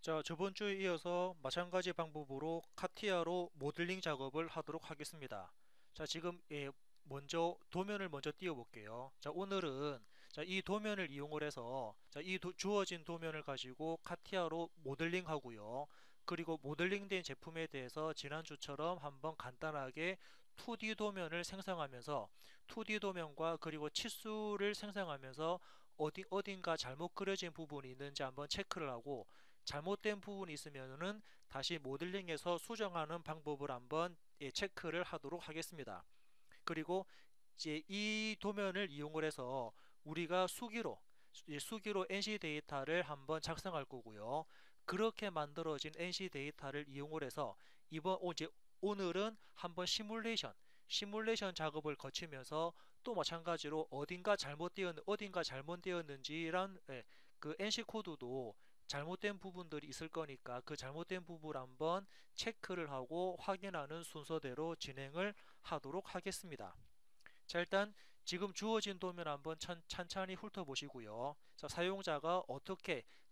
자, 저번 주에 이어서 마찬가지 방법으로 카티아로 모델링 작업을 하도록 하겠습니다. 자, 지금 먼저 도면을 먼저 띄워 볼게요. 자, 오늘은 이 도면을 이용을 해서 주어진 도면을 가지고 카티아로 모델링 하고요. 그리고 모델링된 제품에 대해서 지난주처럼 한번 간단하게 2D 도면을 생성하면서 2D 도면과 그리고 치수를 생성하면서 어딘가 잘못 그려진 부분이 있는지 한번 체크를 하고, 잘못된 부분이 있으면은 다시 모델링에서 수정하는 방법을 한번 체크를 하도록 하겠습니다. 그리고 이제 이 도면을 이용을 해서 우리가 수기로 NC 데이터를 한번 작성할 거고요. 그렇게 만들어진 NC 데이터를 이용을 해서 오늘은 한번 시뮬레이션 작업을 거치면서 또 마찬가지로 어딘가 잘못되었는지란 그 NC 코드도 잘못된 부분들이 있을 거니까 그 잘못된 부분을 한번 체크를 하고 확인하는 순서대로 진행을 하도록 하겠습니다. 자, 일단 지금 주어진 도면 한번 찬찬히 훑어보시고요. 자, 사용자가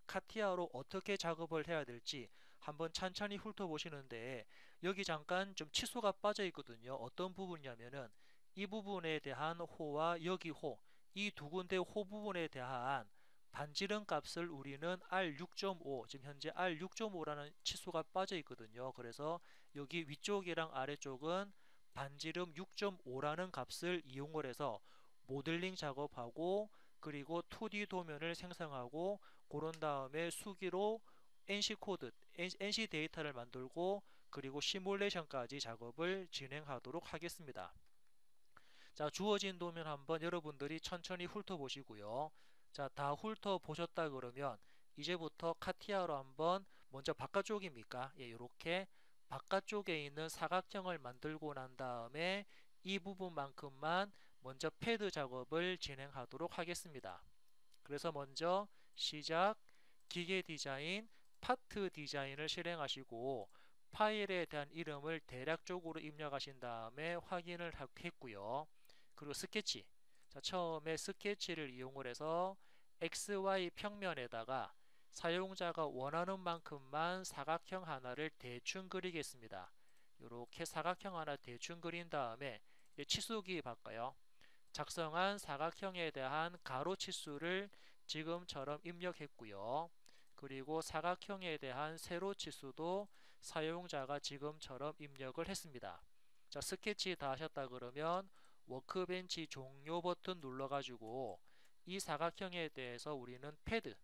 카티아로 어떻게 작업을 해야 될지 한번 찬찬히 훑어보시는데, 여기 잠깐 좀 치수가 빠져 있거든요. 어떤 부분이냐면은 이 부분에 대한 호와 여기 호, 이 두 군데 호 부분에 대한 반지름 값을 우리는 R6.5, 지금 현재 R6.5라는 치수가 빠져 있거든요. 그래서 여기 위쪽이랑 아래쪽은 반지름 6.5라는 값을 이용을 해서 모델링 작업하고, 그리고 2D 도면을 생성하고, 그런 다음에 수기로 NC 데이터를 만들고, 그리고 시뮬레이션까지 작업을 진행하도록 하겠습니다. 자, 주어진 도면 한번 여러분들이 천천히 훑어보시고요. 자, 다 훑어보셨다 그러면 이제부터 카티아로 한번, 먼저 바깥쪽입니까? 예, 이렇게 바깥쪽에 있는 사각형을 만들고 난 다음에 이 부분만큼만 먼저 패드 작업을 진행하도록 하겠습니다. 그래서 먼저 시작, 기계 디자인, 파트 디자인을 실행하시고, 파일에 대한 이름을 대략적으로 입력하신 다음에 확인을 했고요. 그리고 스케치. 자, 처음에 스케치를 이용을 해서 XY 평면에다가 사용자가 원하는 만큼만 사각형 하나를 대충 그리겠습니다. 이렇게 사각형 하나 대충 그린 다음에 치수기 바꿔요. 작성한 사각형에 대한 가로 치수를 지금처럼 입력했고요. 그리고 사각형에 대한 세로 치수도 사용자가 지금처럼 입력을 했습니다. 자, 스케치 다 하셨다 그러면 워크벤치 종료 버튼 눌러가지고 이 사각형에 대해서 우리는 패드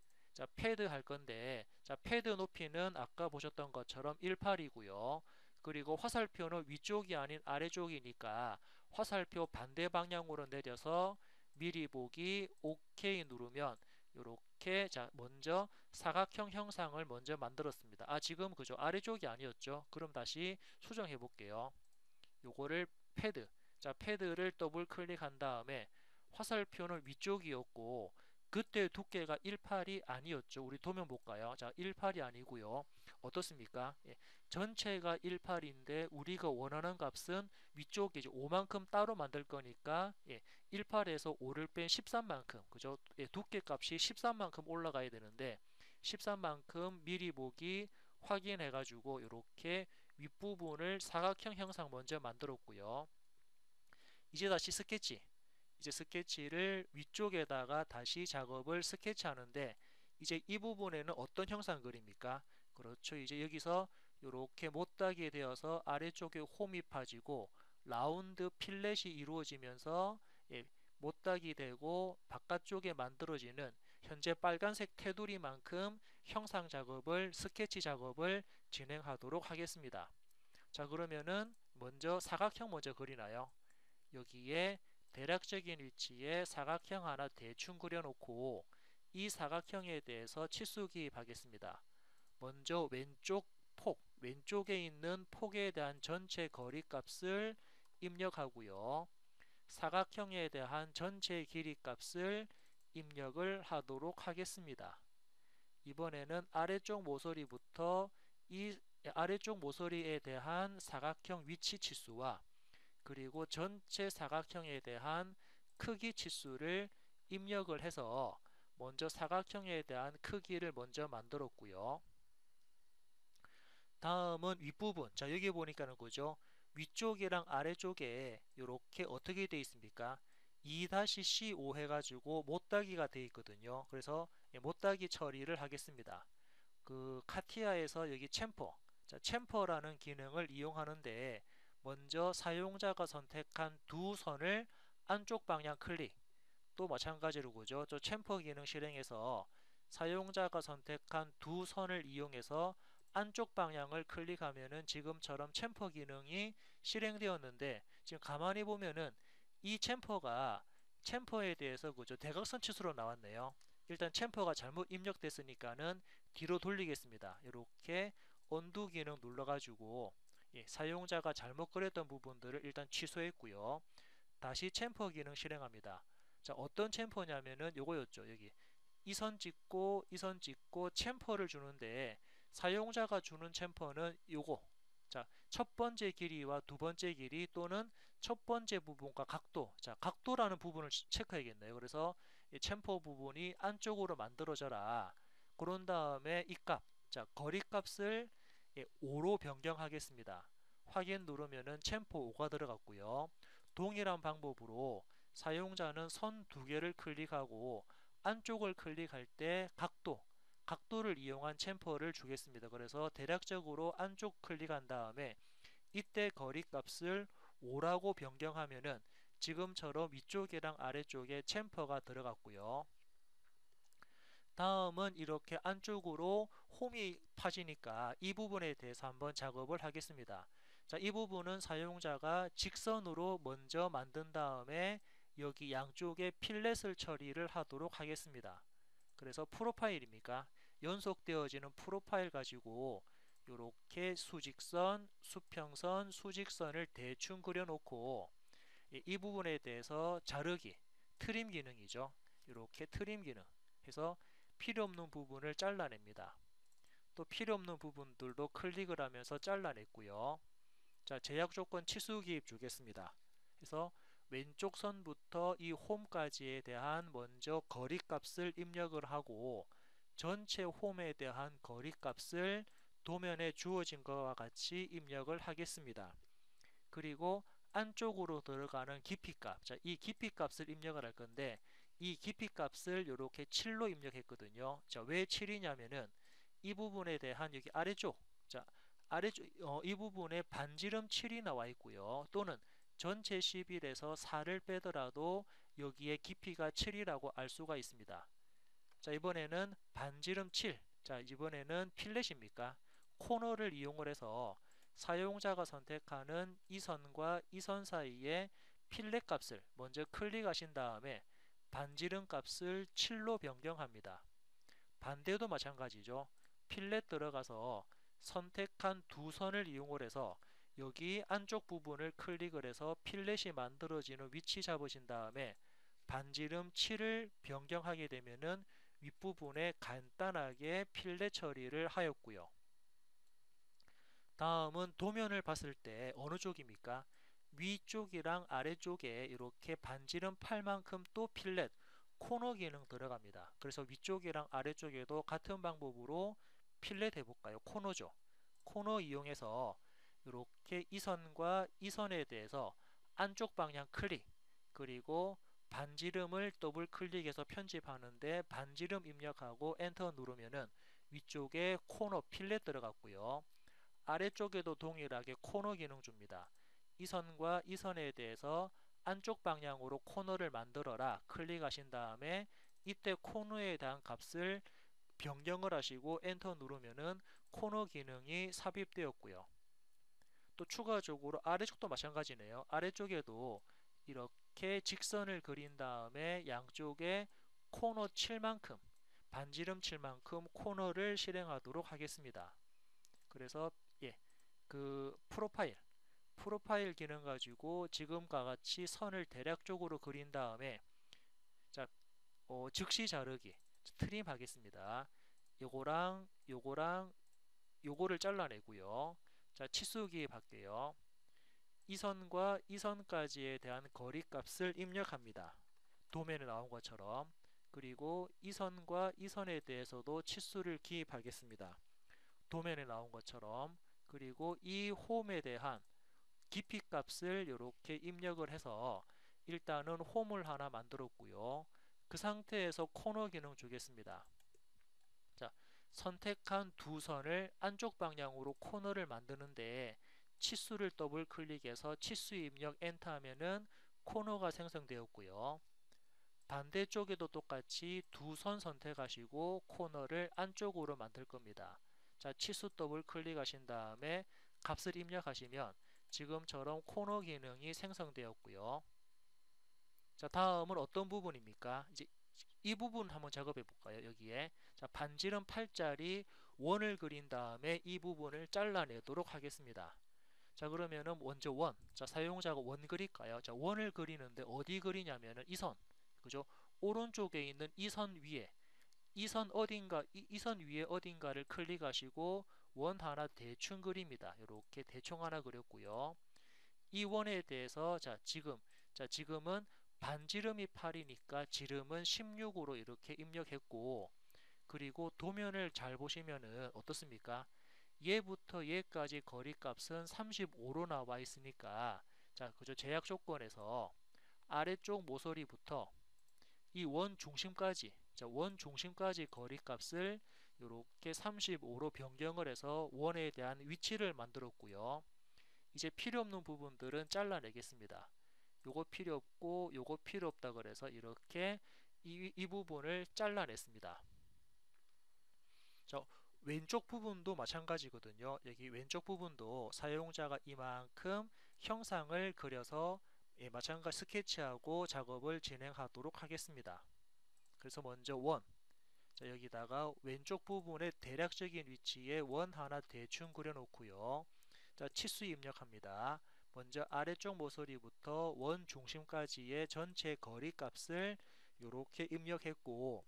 할 건데, 자, 패드 높이는 아까 보셨던 것처럼 18이고요. 그리고 화살표는 위쪽이 아닌 아래쪽이니까 화살표 반대 방향으로 내려서 미리 보기 OK 누르면 이렇게, 자, 먼저 사각형 형상을 먼저 만들었습니다. 지금 그죠? 아래쪽이 아니었죠? 그럼 다시 수정해 볼게요. 요거를 자, 패드를 더블 클릭한 다음에 화살표는 위쪽이었고 그때 두께가 18이 아니었죠. 우리 도면 볼까요? 자, 18이 아니고요. 어떻습니까? 예, 전체가 18인데 우리가 원하는 값은 위쪽에 이제 5만큼 따로 만들 거니까, 18에서 5를 뺀 13만큼, 그죠? 예, 두께 값이 13만큼 올라가야 되는데 13만큼 미리 보기 확인해 가지고 이렇게 윗부분을 사각형 형상 먼저 만들었고요. 이제 다시 이제 스케치를 위쪽에다가 다시 작업을 스케치하는데, 이제 이 부분에는 어떤 형상 그립니까? 그렇죠. 이제 여기서 이렇게 못다게 되어서 아래쪽에 홈이 파지고 라운드 필렛이 이루어지면서, 못다기 되고 바깥쪽에 만들어지는 현재 빨간색 테두리만큼 스케치 작업을 진행하도록 하겠습니다. 자, 그러면은 먼저 사각형 먼저 그리나요? 여기에 대략적인 위치에 사각형 하나 대충 그려놓고 이 사각형에 대해서 치수 기입하겠습니다. 먼저 왼쪽에 있는 폭에 대한 전체 거리 값을 입력하고요. 사각형에 대한 전체 길이 값을 입력을 하도록 하겠습니다. 이번에는 아래쪽 모서리부터 이 아래쪽 모서리에 대한 사각형 위치 치수와 그리고 전체 사각형에 대한 크기 치수를 입력을 해서 먼저 사각형에 대한 크기를 먼저 만들었고요. 다음은 윗부분. 자, 여기 보니까는 그죠? 위쪽이랑 아래쪽에 이렇게 어떻게 되어 있습니까? 2-C5 해가지고 못따기가 되어 있거든요. 그래서 못따기 처리를 하겠습니다. 그 카티아에서 여기 챔퍼, 자, 챔퍼라는 기능을 이용하는데 먼저 사용자가 선택한 두 선을 안쪽 방향 클릭, 또 마찬가지로 그죠? 저 챔퍼 기능 실행해서 사용자가 선택한 두 선을 이용해서 안쪽 방향을 클릭하면은 지금처럼 챔퍼 기능이 실행되었는데, 지금 가만히 보면은 이 챔퍼에 대해서 그죠? 대각선 치수로 나왔네요. 일단 챔퍼가 잘못 입력됐으니까는 뒤로 돌리겠습니다. 이렇게 언두 기능 눌러가지고 사용자가 잘못 그렸던 부분들을 일단 취소했고요. 다시 챔퍼 기능 실행합니다. 자, 어떤 챔퍼냐면은 요거였죠. 여기 이 선 찍고 이 선 찍고 챔퍼를 주는데, 사용자가 주는 챔퍼는 요거. 자, 첫 번째 길이와 두 번째 길이 또는 첫 번째 부분과 각도. 자, 각도라는 부분을 체크해야겠네요. 그래서 이 챔퍼 부분이 안쪽으로 만들어져라. 그런 다음에 이 값. 자, 거리 값을 5로 변경하겠습니다. 확인 누르면은 챔퍼 5가 들어갔고요. 동일한 방법으로 사용자는 선 두 개를 클릭하고 안쪽을 클릭할 때 각도를 이용한 챔퍼를 주겠습니다. 그래서 대략적으로 안쪽 클릭한 다음에 이때 거리 값을 5라고 변경하면은 지금처럼 위쪽이랑 아래쪽에 챔퍼가 들어갔고요. 다음은 이렇게 안쪽으로 홈이 파지니까 이 부분에 대해서 한번 작업을 하겠습니다. 자, 이 부분은 사용자가 직선으로 먼저 만든 다음에 여기 양쪽에 필렛을 처리를 하도록 하겠습니다. 그래서 프로파일입니까? 연속되어지는 프로파일 가지고 이렇게 수직선, 수평선, 수직선을 대충 그려놓고 이 부분에 대해서 자르기, 트림 기능이죠. 이렇게 트림 기능 해서 필요 없는 부분을 잘라냅니다. 또 필요 없는 부분들도 클릭을 하면서 잘라냈고요. 자, 제약 조건 치수 기입 주겠습니다. 그래서 왼쪽 선부터 이 홈까지에 대한 먼저 거리 값을 입력을 하고 전체 홈에 대한 거리 값을 도면에 주어진 것과 같이 입력을 하겠습니다. 그리고 안쪽으로 들어가는 깊이 값, 자, 이 깊이 값을 입력을 할 건데 이 깊이 값을 이렇게 7로 입력했거든요. 자, 왜 7이냐면은 이 부분에 대한 여기 아래쪽, 자, 아래쪽 이 부분에 반지름 7이 나와 있고요. 또는 전체 11에서 4를 빼더라도 여기에 깊이가 7이라고 알 수가 있습니다. 자, 이번에는 반지름 7. 자, 이번에는 필렛입니까? 코너를 이용을 해서 사용자가 선택하는 이 선과 이 선 사이에 필렛 값을 먼저 클릭하신 다음에 반지름 값을 7로 변경합니다. 반대도 마찬가지죠. 필렛 들어가서 선택한 두 선을 이용을 해서 여기 안쪽 부분을 클릭을 해서 필렛이 만들어지는 위치 잡으신 다음에 반지름 7을 변경하게 되면은 윗부분에 간단하게 필렛 처리를 하였고요. 다음은 도면을 봤을 때 어느 쪽입니까? 위쪽이랑 아래쪽에 이렇게 반지름 8만큼 또 필렛, 코너 기능 들어갑니다. 그래서 위쪽이랑 아래쪽에도 같은 방법으로 필렛 해볼까요? 코너죠. 코너 이용해서 이렇게 이 선과 이 선에 대해서 안쪽 방향 클릭, 그리고 반지름을 더블 클릭해서 편집하는데 반지름 입력하고 엔터 누르면은 위쪽에 코너 필렛 들어갔고요. 아래쪽에도 동일하게 코너 기능 줍니다. 이 선과 이 선에 대해서 안쪽 방향으로 코너를 만들어라 클릭하신 다음에 이때 코너에 대한 값을 변경을 하시고 엔터 누르면은 코너 기능이 삽입되었고요. 또 추가적으로 아래쪽도 마찬가지네요. 아래쪽에도 이렇게 직선을 그린 다음에 양쪽에 코너 7만큼, 반지름 7만큼 코너를 실행하도록 하겠습니다. 그래서 그 프로파일 기능 가지고 지금과 같이 선을 대략적으로 그린 다음에 자, 즉시 자르기 트림 하겠습니다. 요거랑 요거를 잘라내고요. 자, 치수 기입할게요. 이 선과 이 선까지에 대한 거리 값을 입력합니다. 도면에 나온 것처럼. 그리고 이 선과 이 선에 대해서도 치수를 기입하겠습니다. 도면에 나온 것처럼. 그리고 이 홈에 대한 깊이 값을 이렇게 입력을 해서 일단은 홈을 하나 만들었고요. 그 상태에서 코너 기능 주겠습니다. 자, 선택한 두 선을 안쪽 방향으로 코너를 만드는데 치수를 더블 클릭해서 치수 입력 엔터 하면은 코너가 생성되었고요. 반대쪽에도 똑같이 두 선 선택하시고 코너를 안쪽으로 만들 겁니다. 자, 치수 더블 클릭하신 다음에 값을 입력하시면 지금처럼 코너 기능이 생성되었고요. 자, 다음은 어떤 부분입니까? 이제 이 부분 한번 작업해 볼까요? 여기에 자, 반지름 8짜리 원을 그린 다음에 이 부분을 잘라내도록 하겠습니다. 자, 그러면은 먼저 원. 자, 사용자가 원 그릴까요? 자, 원을 그리는데 어디 그리냐면은 이 선. 그죠? 오른쪽에 있는 이 선 위에 이 선 어딘가 이 선 위에 어딘가를 클릭하시고 원 하나 대충 그립니다. 이렇게 대충 하나 그렸고요. 이 원에 대해서 지금은 반지름이 8이니까 지름은 16으로 이렇게 입력했고, 그리고 도면을 잘 보시면은 어떻습니까? 얘부터 얘까지 거리값은 35로 나와 있으니까 자, 그죠? 제약 조건에서 아래쪽 모서리부터 이 원 중심까지 원 중심까지 거리값을 이렇게 35로 변경을 해서 원에 대한 위치를 만들었고요. 이제 필요 없는 부분들은 잘라내겠습니다. 요거 필요 없고 요거 필요 없다 그래서 이렇게 이 부분을 잘라냈습니다. 자, 왼쪽 부분도 마찬가지거든요. 여기 왼쪽 부분도 사용자가 이만큼 형상을 그려서 마찬가지 스케치하고 작업을 진행하도록 하겠습니다. 그래서 먼저 원, 자, 여기다가 왼쪽 부분의 대략적인 위치에 원 하나 대충 그려놓고요. 자, 치수 입력합니다. 먼저 아래쪽 모서리부터 원 중심까지의 전체 거리 값을 이렇게 입력했고,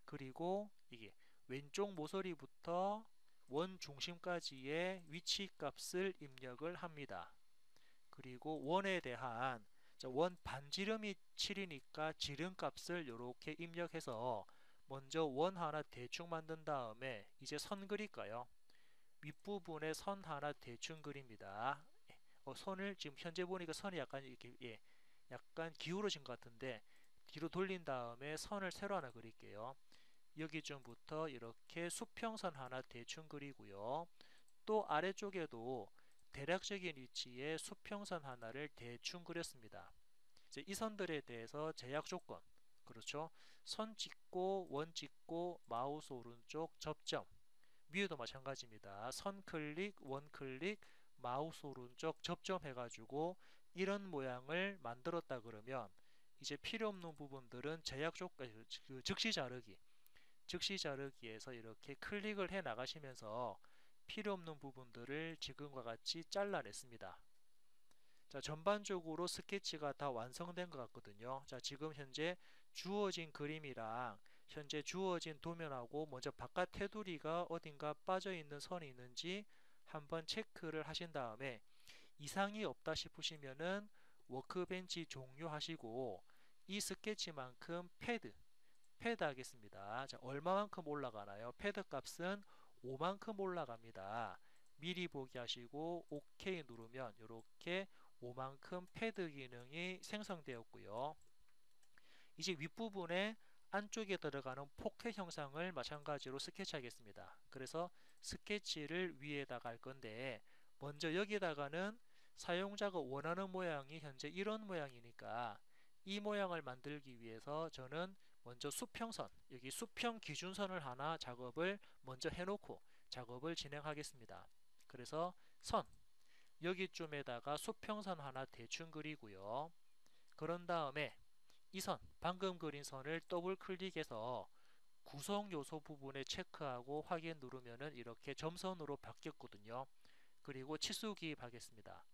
그리고 이게 왼쪽 모서리부터 원 중심까지의 위치 값을 입력을 합니다. 그리고 원에 대한 원 반지름이 7이니까 지름 값을 이렇게 입력해서 먼저 원 하나 대충 만든 다음에 이제 선 그릴까요? 윗부분에 선 하나 대충 그립니다. 선을 지금 현재 보니까 선이 약간 이렇게 약간 기울어진 것 같은데 뒤로 돌린 다음에 선을 새로 하나 그릴게요. 여기쯤부터 이렇게 수평선 하나 대충 그리고요. 또 아래쪽에도 대략적인 위치에 수평선 하나를 대충 그렸습니다. 이제 이 선들에 대해서 제약 조건, 그렇죠? 선 찍고 원 찍고 마우스 오른쪽 접점, 위에도 마찬가지입니다. 선 클릭, 원 클릭, 마우스 오른쪽 접점해가지고 이런 모양을 만들었다 그러면 이제 필요 없는 부분들은 제약 조건, 즉시 자르기, 즉시 자르기에서 이렇게 클릭을 해 나가시면서 필요 없는 부분들을 지금과 같이 잘라냈습니다. 자, 전반적으로 스케치가 다 완성된 것 같거든요. 자, 지금 현재 주어진 그림이랑 현재 주어진 도면하고 먼저 바깥 테두리가 어딘가 빠져 있는 선이 있는지 한번 체크를 하신 다음에 이상이 없다 싶으시면은 워크벤치 종료하시고 이 스케치만큼 패드 하겠습니다. 자, 얼마만큼 올라가나요? 패드 값은 5만큼 올라갑니다. 미리 보기 하시고 OK 누르면 이렇게 5만큼 패드 기능이 생성되었고요. 이제 윗부분에 안쪽에 들어가는 포켓 형상을 마찬가지로 스케치하겠습니다. 그래서 스케치를 위에다가 할 건데 먼저 여기다가는 사용자가 원하는 모양이 현재 이런 모양이니까 이 모양을 만들기 위해서 저는 먼저 수평선, 여기 수평 기준선을 하나 작업을 먼저 해놓고 작업을 진행하겠습니다. 그래서 선, 여기쯤에다가 수평선 하나 대충 그리고요. 그런 다음에 이 선, 방금 그린 선을 더블 클릭해서 구성 요소 부분에 체크하고 확인 누르면은 이렇게 점선으로 바뀌었거든요. 그리고 치수 기입하겠습니다.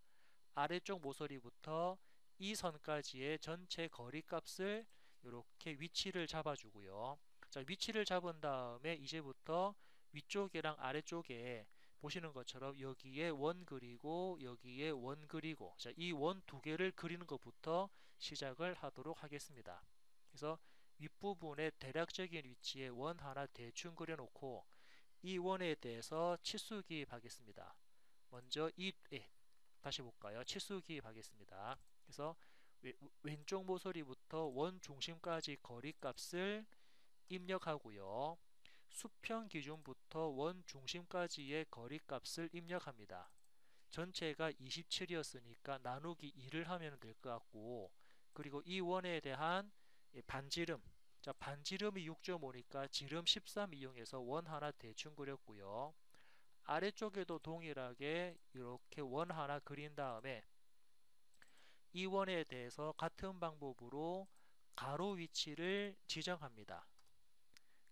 아래쪽 모서리부터 이 선까지의 전체 거리 값을 이렇게 위치를 잡아주고요. 자, 위치를 잡은 다음에 이제부터 위쪽이랑 아래쪽에 보시는 것처럼 여기에 원 그리고 여기에 원 그리고 자, 이 원 두 개를 그리는 것부터 시작을 하도록 하겠습니다. 그래서 윗부분에 대략적인 위치에 원 하나 대충 그려놓고 이 원에 대해서 치수 기입하겠습니다. 먼저 다시 볼까요? 치수 기입하겠습니다. 그래서 왼쪽 모서리부터 원 중심까지 거리값을 입력하고요. 수평 기준부터 원 중심까지의 거리값을 입력합니다. 전체가 27이었으니까 나누기 2를 하면 될 것 같고, 그리고 이 원에 대한 반지름, 자 반지름이 6.5니까 지름 13 이용해서 원 하나 대충 그렸고요. 아래쪽에도 동일하게 이렇게 원 하나 그린 다음에 이 원에 대해서 같은 방법으로 가로 위치를 지정합니다.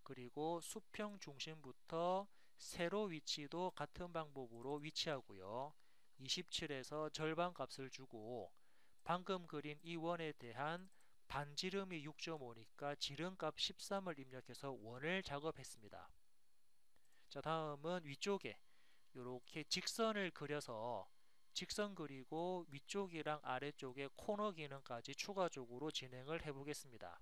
그리고 수평 중심부터 세로 위치도 같은 방법으로 위치하고요. 27에서 절반 값을 주고 방금 그린 이 원에 대한 반지름이 6.5니까 지름값 13을 입력해서 원을 작업했습니다. 자, 다음은 위쪽에 이렇게 직선을 그려서 직선 그리고 위쪽이랑 아래쪽에 코너 기능까지 추가적으로 진행을 해 보겠습니다.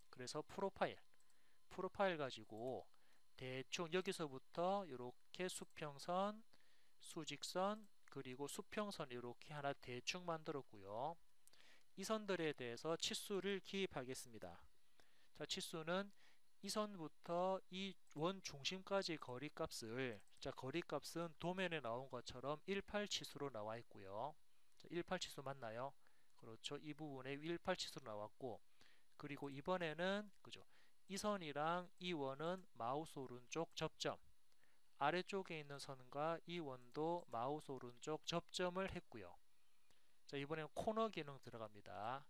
그래서 프로파일 가지고 대충 여기서부터 이렇게 수평선, 수직선, 그리고 수평선 이렇게 하나 대충 만들었고요. 이 선들에 대해서 치수를 기입하겠습니다. 자, 치수는 이 선부터 이 원 중심까지 거리값을, 자, 거리값은 도면에 나온 것처럼 18 치수로 나와 있고요. 자, 18 치수 맞나요? 그렇죠. 이 부분에 18 치수로 나왔고, 그리고 이번에는 그죠? 이 선이랑 이 원은 마우스 오른쪽 접점, 아래쪽에 있는 선과 이 원도 마우스 오른쪽 접점을 했고요. 자, 이번엔 코너 기능 들어갑니다.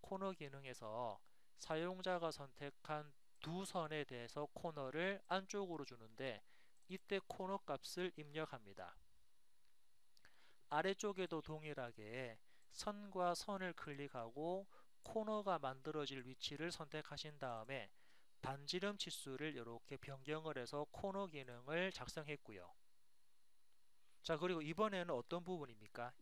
코너 기능에서 사용자가 선택한 두 선에 대해서 코너를 안쪽으로 주는데 이때 코너 값을 입력합니다. 아래쪽에도 동일하게 선과 선을 클릭하고 코너가 만들어질 위치를 선택하신 다음에 반지름 치수를 이렇게 변경을 해서 코너 기능을 작성했고요. 자, 그리고 이번에는 어떤 부분입니까?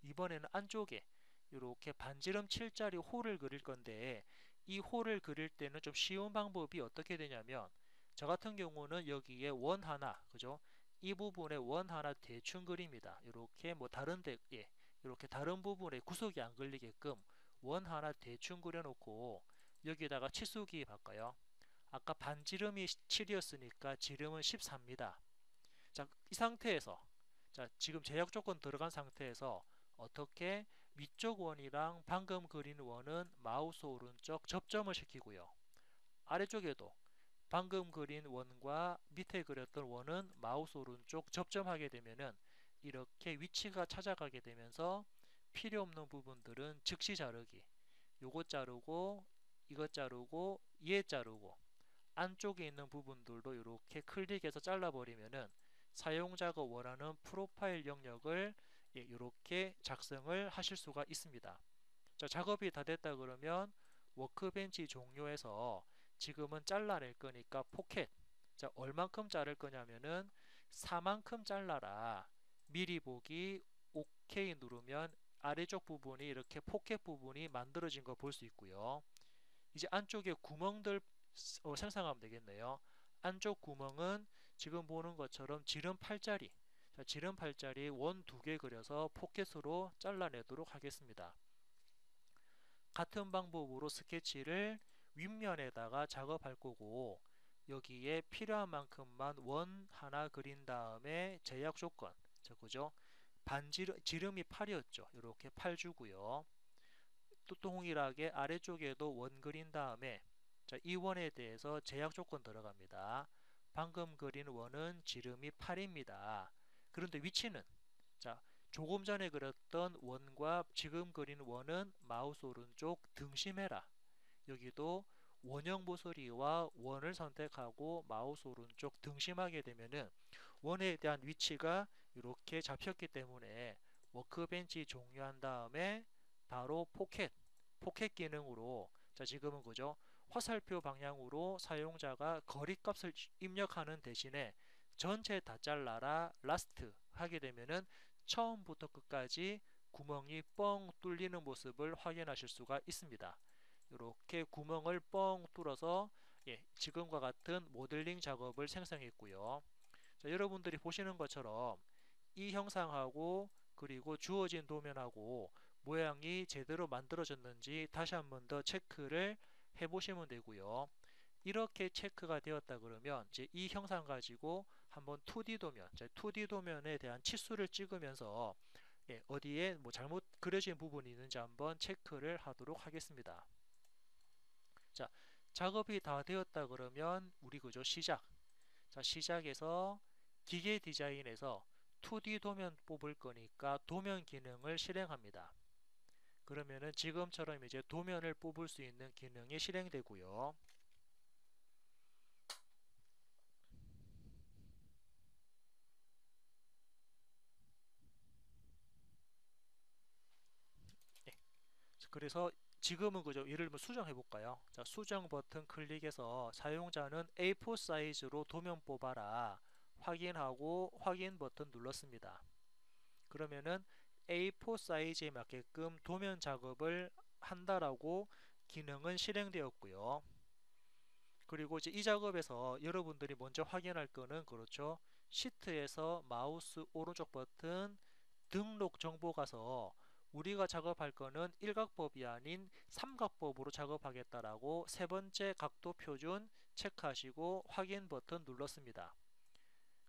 이번에는 안쪽에 이렇게 반지름 7짜리 홀을 그릴 건데 이 홀을 그릴 때는 좀 쉬운 방법이 어떻게 되냐면 저 같은 경우는 여기에 원 하나, 그죠? 이 부분에 원 하나 대충 그립니다. 이렇게 뭐 이렇게 다른 부분에 구석이 안 걸리게끔 원 하나 대충 그려놓고 여기다가 치수 기입할까요? 아까 반지름이 7이었으니까 지름은 14입니다. 자, 이 상태에서 자, 지금 제약 조건 들어간 상태에서 어떻게 위쪽 원이랑 방금 그린 원은 마우스 오른쪽 접점을 시키고요. 아래쪽에도 방금 그린 원과 밑에 그렸던 원은 마우스 오른쪽 접점하게 되면은 이렇게 위치가 찾아가게 되면서 필요 없는 부분들은 즉시 자르기, 요것 자르고 이것 자르고 얘 자르고 안쪽에 있는 부분들도 이렇게 클릭해서 잘라버리면은 사용자가 원하는 프로파일 영역을 이렇게 작성을 하실 수가 있습니다. 자, 작업이 다 됐다 그러면 워크벤치 종료해서 지금은 잘라낼 거니까 포켓. 자, 얼만큼 자를 거냐면은 4만큼 잘라라. 미리 보기 OK 누르면 아래쪽 부분이 이렇게 포켓 부분이 만들어진 거 볼 수 있고요. 이제 안쪽에 구멍들 생성하면 되겠네요. 안쪽 구멍은 지금 보는 것처럼 지름 8짜리, 자, 지름 8짜리 원 2개 그려서 포켓으로 잘라내도록 하겠습니다. 같은 방법으로 스케치를 윗면에다가 작업할 거고 여기에 필요한 만큼만 원 하나 그린 다음에 제약 조건, 그죠? 지름이 8이었죠. 이렇게 8 주고요. 또 동일하게 아래쪽에도 원 그린 다음에 자, 이 원에 대해서 제약 조건 들어갑니다. 방금 그린 원은 지름이 8입니다. 그런데 위치는 자, 조금 전에 그렸던 원과 지금 그린 원은 마우스 오른쪽 등심해라. 여기도 원형 모서리와 원을 선택하고 마우스 오른쪽 등심하게 되면은 원에 대한 위치가 이렇게 잡혔기 때문에 워크벤치 종료한 다음에 바로 포켓 기능으로 자, 지금은 그죠? 화살표 방향으로 사용자가 거리값을 입력하는 대신에 전체 다 잘라라 라스트 하게 되면은 처음부터 끝까지 구멍이 뻥 뚫리는 모습을 확인하실 수가 있습니다. 이렇게 구멍을 뻥 뚫어서 지금과 같은 모델링 작업을 생성했고요. 자, 여러분들이 보시는 것처럼 이 형상하고 그리고 주어진 도면하고 모양이 제대로 만들어졌는지 다시 한번 더 체크를 해 보시면 되고요. 이렇게 체크가 되었다 그러면 이제 이 형상 가지고 한번 2D 도면, 2D 도면에 대한 치수를 찍으면서 어디에 뭐 잘못 그려진 부분이 있는지 한번 체크를 하도록 하겠습니다. 자, 작업이 다 되었다 그러면 우리 그죠 시작. 자, 시작에서 기계 디자인에서 2D 도면 뽑을 거니까 도면 기능을 실행합니다. 그러면은 지금처럼 이제 도면을 뽑을 수 있는 기능이 실행되고요. 예, 그래서 지금은 그죠 예를 들면 수정해 볼까요? 자, 수정 버튼 클릭해서 사용자는 A4 사이즈로 도면 뽑아라 확인하고 확인 버튼 눌렀습니다. 그러면은 A4 사이즈에 맞게끔 도면 작업을 한다라고 기능은 실행되었고요. 그리고 이제 이 작업에서 여러분들이 먼저 확인할 거는 그렇죠. 시트에서 마우스 오른쪽 버튼 등록 정보 가서 우리가 작업할 거는 일각법이 아닌 삼각법으로 작업하겠다라고 세 번째 각도 표준 체크하시고 확인 버튼 눌렀습니다.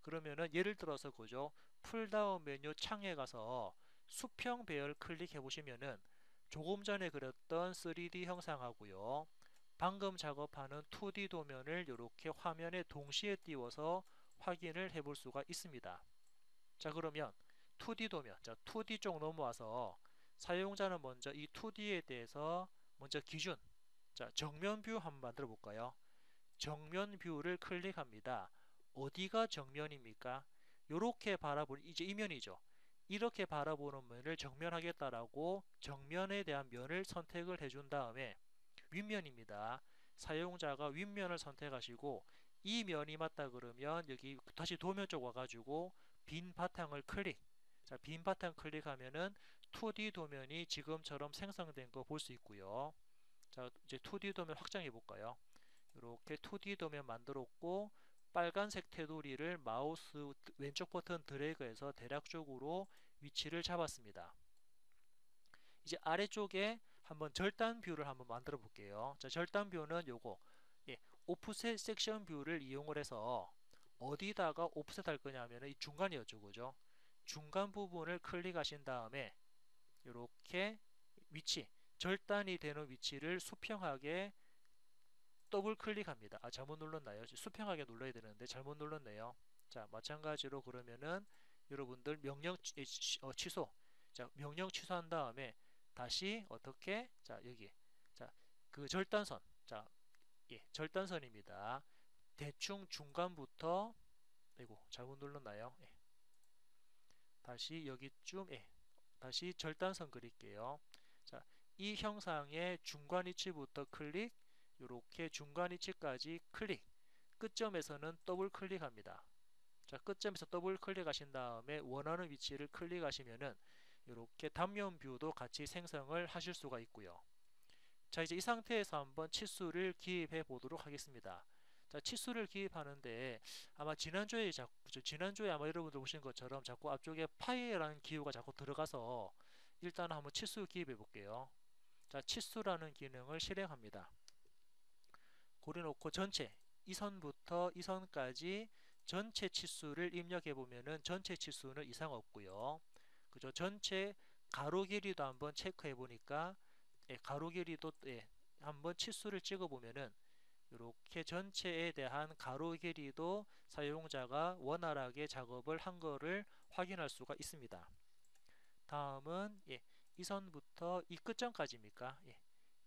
그러면은 예를 들어서 그죠 풀다운 메뉴 창에 가서 수평 배열 클릭해 보시면은 조금 전에 그렸던 3D 형상하고요 방금 작업하는 2D 도면을 이렇게 화면에 동시에 띄워서 확인을 해 볼 수가 있습니다. 자, 그러면 2D 도면, 자 2D 쪽 넘어와서 사용자는 먼저 이 2D에 대해서 먼저 기준, 자 정면 뷰 한번 만들어 볼까요? 정면 뷰를 클릭합니다. 어디가 정면입니까? 이렇게 바라보는 이제 이면이죠. 이렇게 바라보는 면을 정면하겠다라고 정면에 대한 면을 선택을 해준 다음에 윗면입니다. 사용자가 윗면을 선택하시고 이 면이 맞다 그러면 여기 다시 도면 쪽 와가지고 빈 바탕을 클릭. 자, 빈 바탕 클릭하면은 2D 도면이 지금처럼 생성된 거 볼 수 있고요. 자, 이제 2D 도면 확장해 볼까요? 이렇게 2D 도면 만들었고 빨간색 테두리를 마우스 왼쪽 버튼 드래그해서 대략적으로 위치를 잡았습니다. 이제 아래쪽에 한번 절단 뷰를 한번 만들어 볼게요. 자, 절단 뷰는 요거 오프셋 섹션 뷰를 이용을 해서 어디다가 오프셋 할 거냐면 이 중간이었죠, 그죠? 중간 부분을 클릭하신 다음에 이렇게 위치 절단이 되는 위치를 수평하게 더블 클릭합니다. 아, 잘못 눌렀나요? 수평하게 눌러야 되는데 잘못 눌렀네요. 자, 마찬가지로 그러면은 여러분들 명령 취소. 자, 명령 취소한 다음에 다시 어떻게? 자, 여기. 자, 그 절단선. 자, 절단선입니다. 대충 중간부터 아이고, 잘못 눌렀나요? 다시 여기쯤 다시 절단선 그릴게요. 자, 이 형상의 중간 위치부터 클릭, 이렇게 중간 위치까지 클릭, 끝점에서는 더블 클릭합니다. 자, 끝점에서 더블 클릭하신 다음에 원하는 위치를 클릭하시면은 이렇게 단면 뷰도 같이 생성을 하실 수가 있고요. 자, 이제 이 상태에서 한번 치수를 기입해 보도록 하겠습니다. 자, 치수를 기입하는데 아마 지난주에 아마 여러분들 보신 것처럼 자꾸 앞쪽에 파이라는 기호가 자꾸 들어가서 일단 한번 치수 기입해 볼게요. 자, 치수라는 기능을 실행합니다. 고려놓고 전체 이 선부터 이 선까지 전체 치수를 입력해 보면은 전체 치수는 이상 없고요. 그죠? 전체 가로 길이도 한번 체크해 보니까 가로 길이도 한번 치수를 찍어 보면은 이렇게 전체에 대한 가로 길이도 사용자가 원활하게 작업을 한 거를 확인할 수가 있습니다. 다음은 이 선부터 이 끝점까지입니까?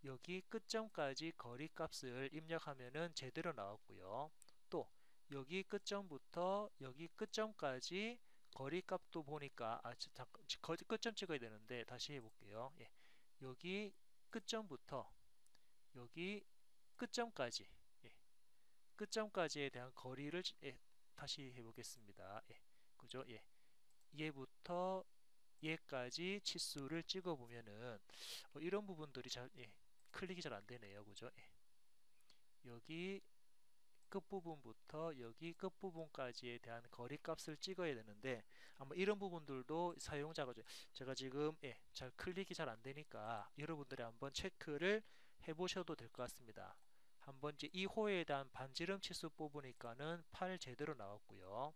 여기 끝점까지 거리 값을 입력하면은 제대로 나왔고요. 또 여기 끝점부터 여기 끝점까지 거리 값도 보니까 끝점 찍어야 되는데 다시 해볼게요. 여기 끝점부터 여기 끝점까지 끝점까지에 대한 거리를 다시 해보겠습니다. 그죠? 얘부터 얘까지 치수를 찍어 보면은 이런 부분들이 클릭이 잘 안 되네요. 그죠? 여기 끝부분부터 여기 끝부분까지에 대한 거리값을 찍어야 되는데 아마 이런 부분들도 사용자가 제가 지금 잘 클릭이 잘 안되니까 여러분들이 한번 체크를 해보셔도 될 것 같습니다. 한번 이제 이 호에 대한 반지름 치수 뽑으니까는 8 제대로 나왔고요.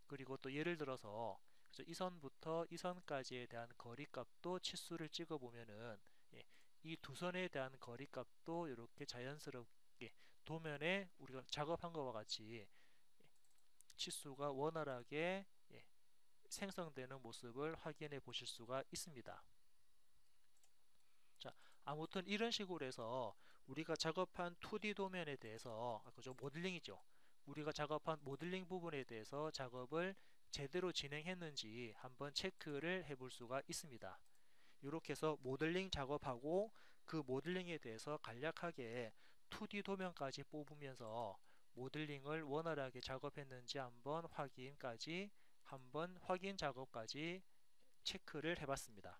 그리고 또 예를 들어서 이 선부터 이 선까지에 대한 거리값도 치수를 찍어 보면은 이 두 선에 대한 거리값도 이렇게 자연스럽게 도면에 우리가 작업한 것과 같이 치수가 원활하게 생성되는 모습을 확인해 보실 수가 있습니다. 자, 아무튼 이런 식으로 해서 우리가 작업한 2D 도면에 대해서 그죠? 모델링이죠. 우리가 작업한 모델링 부분에 대해서 작업을 제대로 진행했는지 한번 체크를 해볼 수가 있습니다. 이렇게 해서 모델링 작업하고 그 모델링에 대해서 간략하게 2D 도면까지 뽑으면서 모델링을 원활하게 작업했는지 한번 확인 작업까지 체크를 해봤습니다.